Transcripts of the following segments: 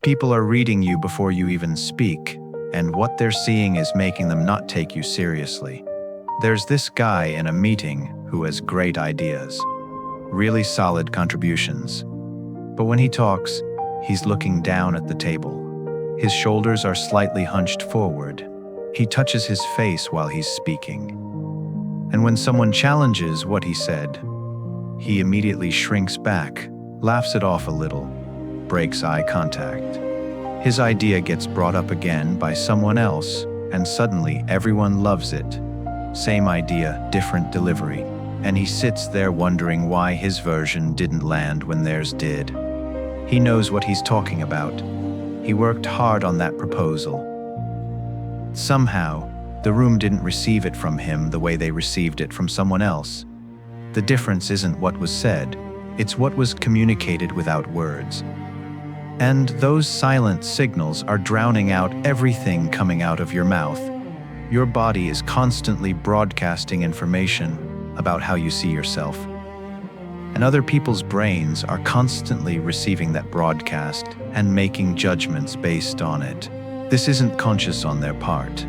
People are reading you before you even speak, and what they're seeing is making them not take you seriously. There's this guy in a meeting who has great ideas, really solid contributions. But when he talks, he's looking down at the table. His shoulders are slightly hunched forward. He touches his face while he's speaking. And when someone challenges what he said, he immediately shrinks back, laughs it off a little, breaks eye contact. His idea gets brought up again by someone else, and suddenly everyone loves it. Same idea, different delivery, and he sits there wondering why his version didn't land when theirs did. He knows what he's talking about. He worked hard on that proposal. Somehow, the room didn't receive it from him the way they received it from someone else. The difference isn't what was said, it's what was communicated without words. And those silent signals are drowning out everything coming out of your mouth. Your body is constantly broadcasting information about how you see yourself. And other people's brains are constantly receiving that broadcast and making judgments based on it. This isn't conscious on their part.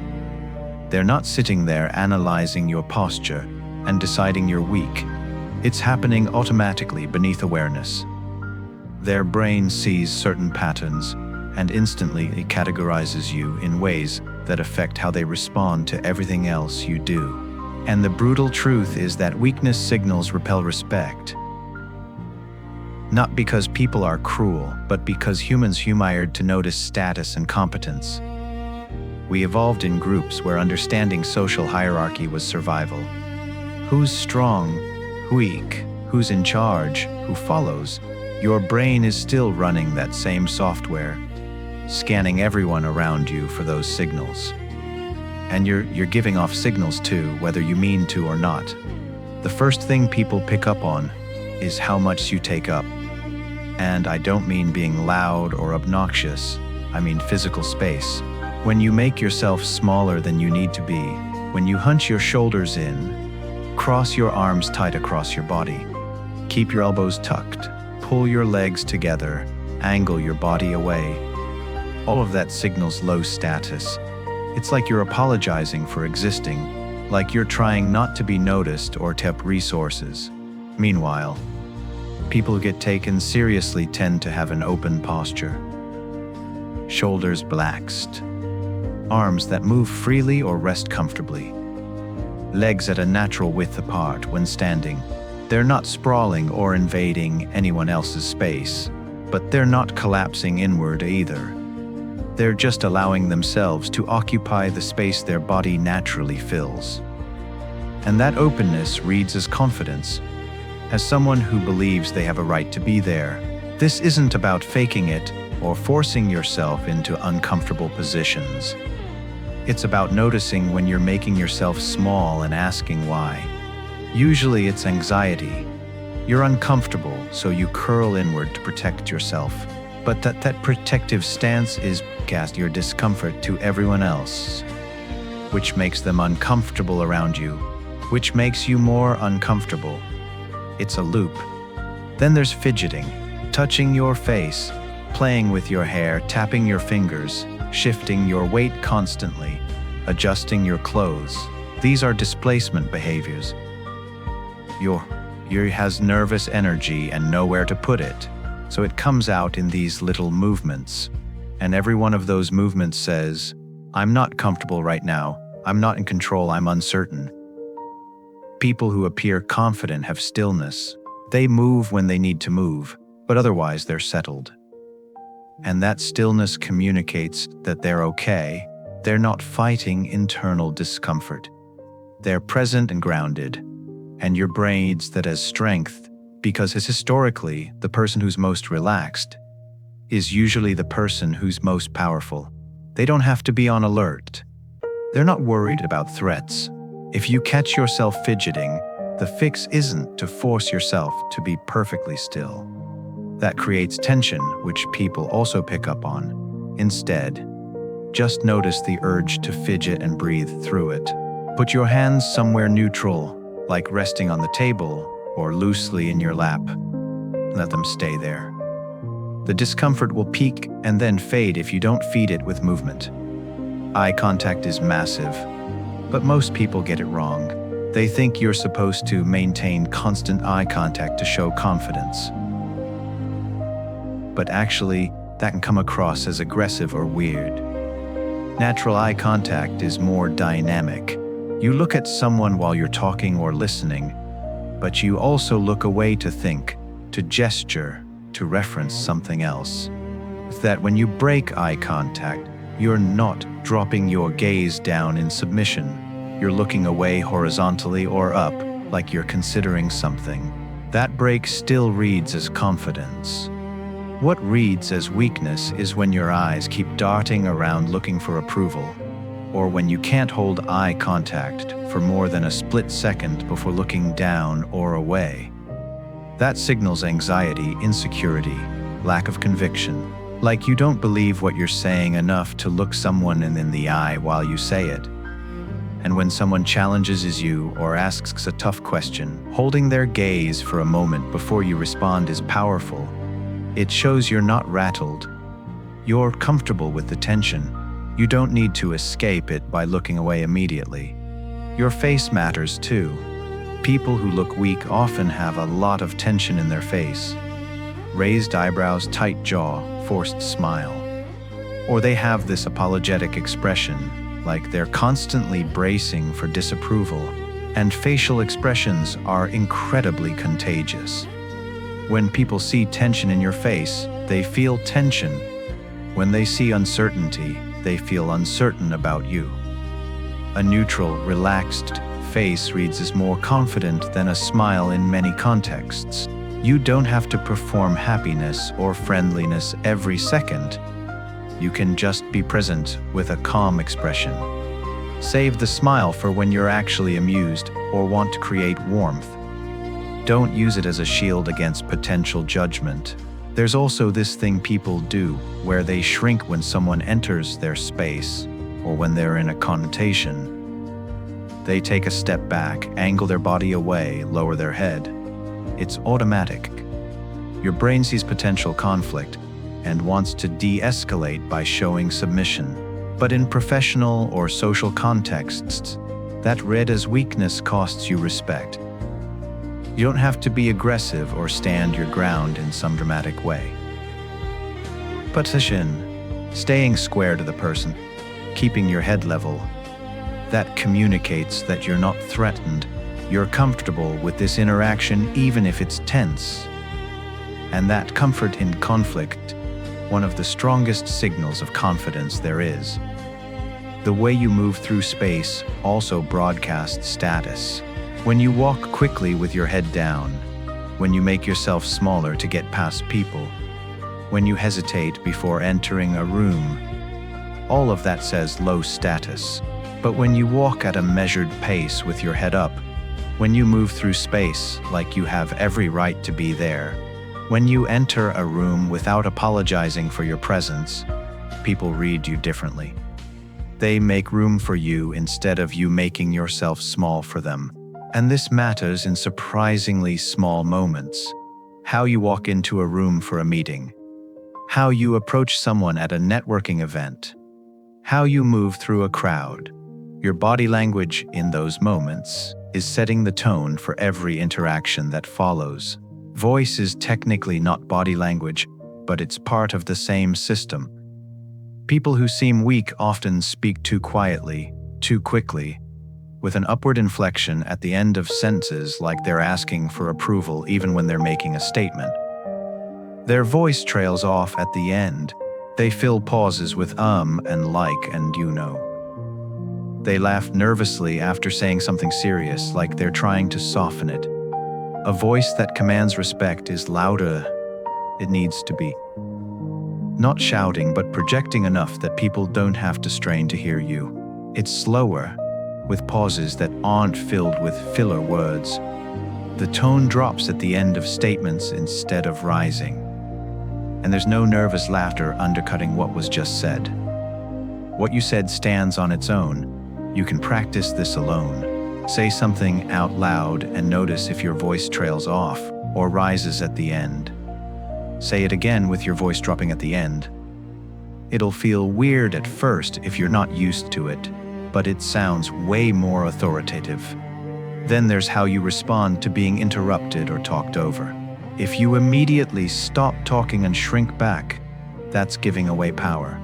They're not sitting there analyzing your posture and deciding you're weak. It's happening automatically beneath awareness. Their brain sees certain patterns and instantly it categorizes you in ways that affect how they respond to everything else you do. And the brutal truth is that weakness signals repel respect. Not because people are cruel, but because humans wired to notice status and competence. We evolved in groups where understanding social hierarchy was survival. Who's strong, weak, who's in charge, who follows? Your brain is still running that same software, scanning everyone around you for those signals. And you're giving off signals too, whether you mean to or not. The first thing people pick up on is how much you take up. And I don't mean being loud or obnoxious, I mean physical space. When you make yourself smaller than you need to be, when you hunch your shoulders in, cross your arms tight across your body, keep your elbows tucked, pull your legs together, angle your body away. All of that signals low status. It's like you're apologizing for existing, like you're trying not to be noticed or tap resources. Meanwhile, people who get taken seriously tend to have an open posture. Shoulders relaxed, arms that move freely or rest comfortably, legs at a natural width apart when standing. They're not sprawling or invading anyone else's space, but they're not collapsing inward either. They're just allowing themselves to occupy the space their body naturally fills. And that openness reads as confidence, as someone who believes they have a right to be there. This isn't about faking it or forcing yourself into uncomfortable positions. It's about noticing when you're making yourself small and asking why. Usually it's anxiety. You're uncomfortable, so you curl inward to protect yourself. But that protective stance is cast your discomfort to everyone else, which makes them uncomfortable around you, which makes you more uncomfortable. It's a loop. Then there's fidgeting, touching your face, playing with your hair, tapping your fingers, shifting your weight constantly, adjusting your clothes. These are displacement behaviors. Your has nervous energy and nowhere to put it, so it comes out in these little movements. And every one of those movements says, I'm not comfortable right now, I'm not in control, I'm uncertain. People who appear confident have stillness. They move when they need to move, but otherwise they're settled. And that stillness communicates that they're okay. They're not fighting internal discomfort. They're present and grounded. And your brain needs that as strength, because historically, the person who's most relaxed is usually the person who's most powerful. They don't have to be on alert. They're not worried about threats. If you catch yourself fidgeting, the fix isn't to force yourself to be perfectly still. That creates tension, which people also pick up on. Instead, just notice the urge to fidget and breathe through it. Put your hands somewhere neutral, like resting on the table or loosely in your lap. Let them stay there. The discomfort will peak and then fade if you don't feed it with movement. Eye contact is massive, but most people get it wrong. They think you're supposed to maintain constant eye contact to show confidence. But actually, that can come across as aggressive or weird. Natural eye contact is more dynamic. You look at someone while you're talking or listening, but you also look away to think, to gesture, to reference something else. It's that when you break eye contact, you're not dropping your gaze down in submission. You're looking away horizontally or up, like you're considering something. That break still reads as confidence. What reads as weakness is when your eyes keep darting around looking for approval, or when you can't hold eye contact for more than a split second before looking down or away. That signals anxiety, insecurity, lack of conviction, like you don't believe what you're saying enough to look someone in the eye while you say it. And when someone challenges you or asks a tough question, holding their gaze for a moment before you respond is powerful. It shows you're not rattled. You're comfortable with the tension. You don't need to escape it by looking away immediately. Your face matters too. People who look weak often have a lot of tension in their face. Raised eyebrows, tight jaw, forced smile. Or they have this apologetic expression, like they're constantly bracing for disapproval, and facial expressions are incredibly contagious. When people see tension in your face, they feel tension. When they see uncertainty, they feel uncertain about you. A neutral, relaxed face reads as more confident than a smile in many contexts. You don't have to perform happiness or friendliness every second. You can just be present with a calm expression. Save the smile for when you're actually amused or want to create warmth. Don't use it as a shield against potential judgment. There's also this thing people do where they shrink when someone enters their space or when they're in a connotation. They take a step back, angle their body away, lower their head. It's automatic. Your brain sees potential conflict and wants to de-escalate by showing submission. But in professional or social contexts, that read as weakness costs you respect. You don't have to be aggressive or stand your ground in some dramatic way. Position, staying square to the person, keeping your head level, that communicates that you're not threatened. You're comfortable with this interaction even if it's tense. And that comfort in conflict, one of the strongest signals of confidence there is. The way you move through space also broadcasts status. When you walk quickly with your head down, when you make yourself smaller to get past people, when you hesitate before entering a room, all of that says low status. But when you walk at a measured pace with your head up, when you move through space like you have every right to be there, when you enter a room without apologizing for your presence, people read you differently. They make room for you instead of you making yourself small for them. And this matters in surprisingly small moments. How you walk into a room for a meeting, how you approach someone at a networking event, how you move through a crowd. Your body language in those moments is setting the tone for every interaction that follows. Voice is technically not body language, but it's part of the same system. People who seem weak often speak too quietly, too quickly, with an upward inflection at the end of sentences like they're asking for approval even when they're making a statement. Their voice trails off at the end. They fill pauses with and like and you know. They laugh nervously after saying something serious, like they're trying to soften it. A voice that commands respect is louder. It needs to be. Not shouting, but projecting enough that people don't have to strain to hear you. It's slower, with pauses that aren't filled with filler words. The tone drops at the end of statements instead of rising. And there's no nervous laughter undercutting what was just said. What you said stands on its own. You can practice this alone. Say something out loud and notice if your voice trails off or rises at the end. Say it again with your voice dropping at the end. It'll feel weird at first if you're not used to it, but it sounds way more authoritative. Then there's how you respond to being interrupted or talked over. If you immediately stop talking and shrink back, that's giving away power.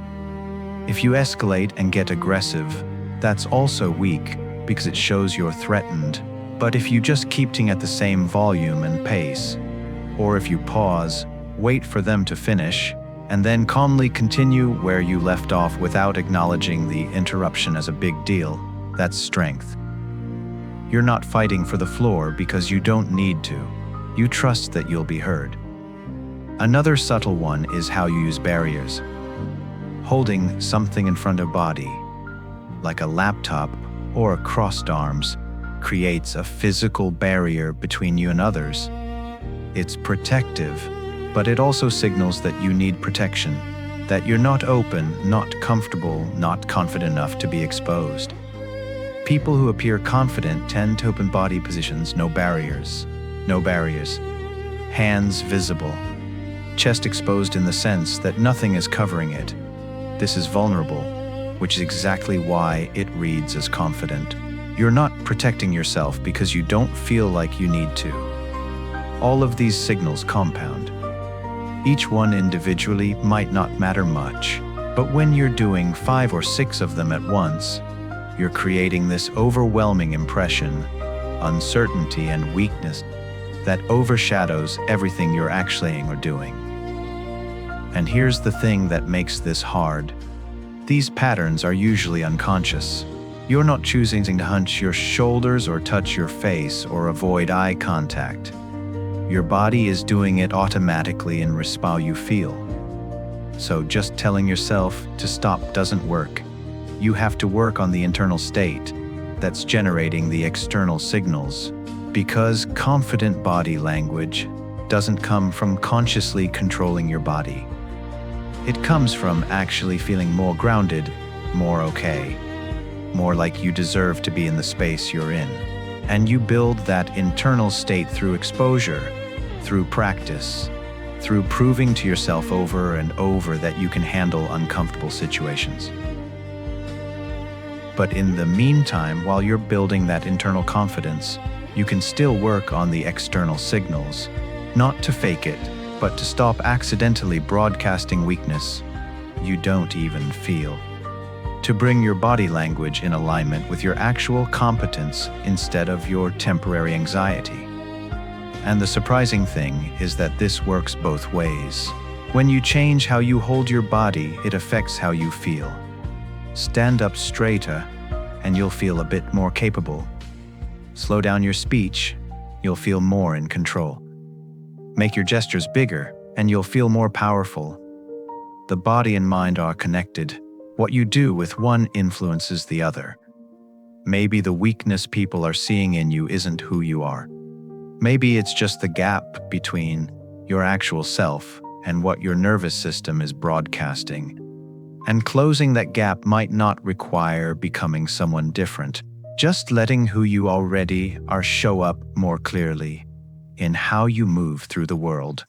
If you escalate and get aggressive, that's also weak because it shows you're threatened. But if you just keep ting at the same volume and pace, or if you pause, wait for them to finish, and then calmly continue where you left off without acknowledging the interruption as a big deal, that's strength. You're not fighting for the floor because you don't need to. You trust that you'll be heard. Another subtle one is how you use barriers. Holding something in front of body, like a laptop or crossed arms, creates a physical barrier between you and others. It's protective, but it also signals that you need protection, that you're not open, not comfortable, not confident enough to be exposed. People who appear confident tend to open body positions, no barriers. No barriers. Hands visible. Chest exposed in the sense that nothing is covering it. This is vulnerable, which is exactly why it reads as confident. You're not protecting yourself because you don't feel like you need to. All of these signals compound. Each one individually might not matter much, but when you're doing 5 or 6 of them at once, you're creating this overwhelming impression, uncertainty and weakness that overshadows everything you're actually saying or doing. And here's the thing that makes this hard. These patterns are usually unconscious. You're not choosing to hunch your shoulders or touch your face or avoid eye contact. Your body is doing it automatically in response to how you feel. So just telling yourself to stop doesn't work. You have to work on the internal state that's generating the external signals, because confident body language doesn't come from consciously controlling your body. It comes from actually feeling more grounded, more okay, more like you deserve to be in the space you're in. And you build that internal state through exposure, through practice, through proving to yourself over and over that you can handle uncomfortable situations. But in the meantime, while you're building that internal confidence, you can still work on the external signals, not to fake it, but to stop accidentally broadcasting weakness you don't even feel. To bring your body language in alignment with your actual competence instead of your temporary anxiety. And the surprising thing is that this works both ways. When you change how you hold your body, it affects how you feel. Stand up straighter, and you'll feel a bit more capable. Slow down your speech, you'll feel more in control. Make your gestures bigger, and you'll feel more powerful. The body and mind are connected. What you do with one influences the other. Maybe the weakness people are seeing in you isn't who you are. Maybe it's just the gap between your actual self and what your nervous system is broadcasting. And closing that gap might not require becoming someone different, just letting who you already are show up more clearly in how you move through the world.